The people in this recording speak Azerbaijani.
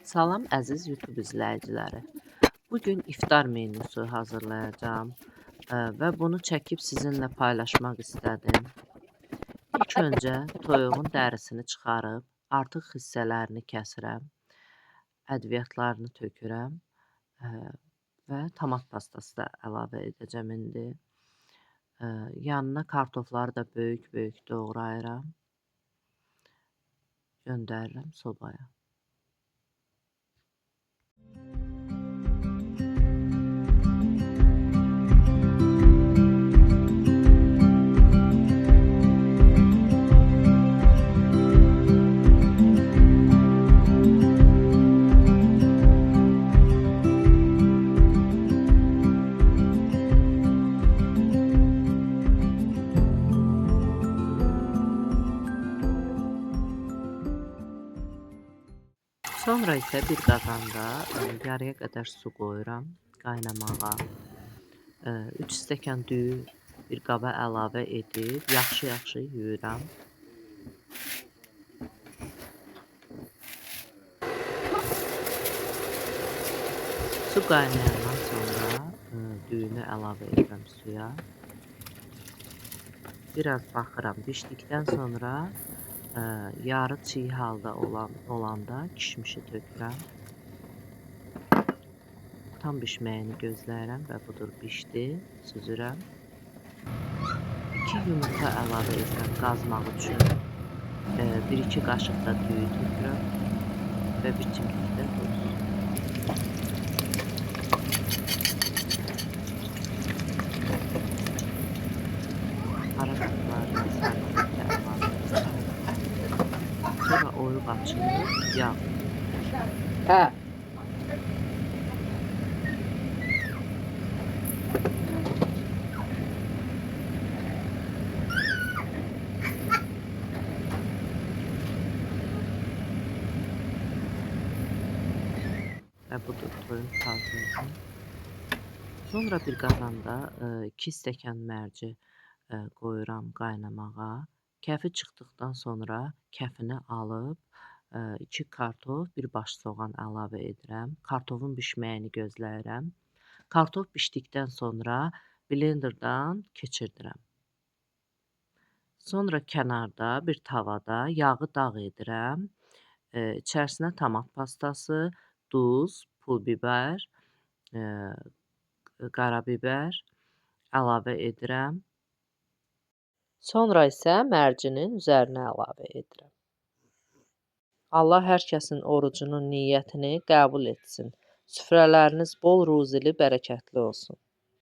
Salam əziz YouTube izləyiciləri. Bugün iftar menüsü hazırlayacağım və bunu çəkib sizinlə paylaşmaq istədim. İlk öncə toyuğun dərisini çıxarıb, artıq hissələrini kəsirəm, ədviyyatlarını tökürəm və tomat pastası da əlavə edəcəm indi. Yanına kartofları da böyük-böyük doğrayıram, göndərirəm sobaya. Sonra isə bir qazanda yarıya qədər su qoyuram qaynamağa. 3 stəkan düyü bir qaba əlavə edib yaxşı-yaxşı yuyuram. Su qaynayandan sonra düyünü əlavə edirəm suya. Biraz baxıram, bişdikdən sonra yarı çiğ halda olanda kişmişi tökürəm. Tam bişməyini gözləyirəm və budur bişdi, süzürəm. 2 yumurta əlavə edirəm qazmaq üçün. 1-2 qaşıq da düyü tökürəm və bir çimdik də duz. Baharatlarını sərbəstlə əlavə edirəm. Sonra oyuq açılır, yağ. Və budur toyun hazırdır. Sonra bir qazanda 2 stəkan mərci qoyuram qaynamağa. Kəfi çıxdıqdan sonra kəfini alıb 2 kartof, bir baş soğan əlavə edirəm. Kartofun bişməyini gözləyirəm. Kartof bişdikdən sonra blenderdan keçirdirəm. Sonra kənarda bir tavada yağı dağ edirəm. İçərisinə tomat pastası, duz, pul biber, qarabibər əlavə edirəm. Sonra isə mərcinin üzərinə əlavə edirəm. Allah hər kəsin orucunun niyyətini qəbul etsin. Süfrələriniz bol ruzili, bərəkətli olsun.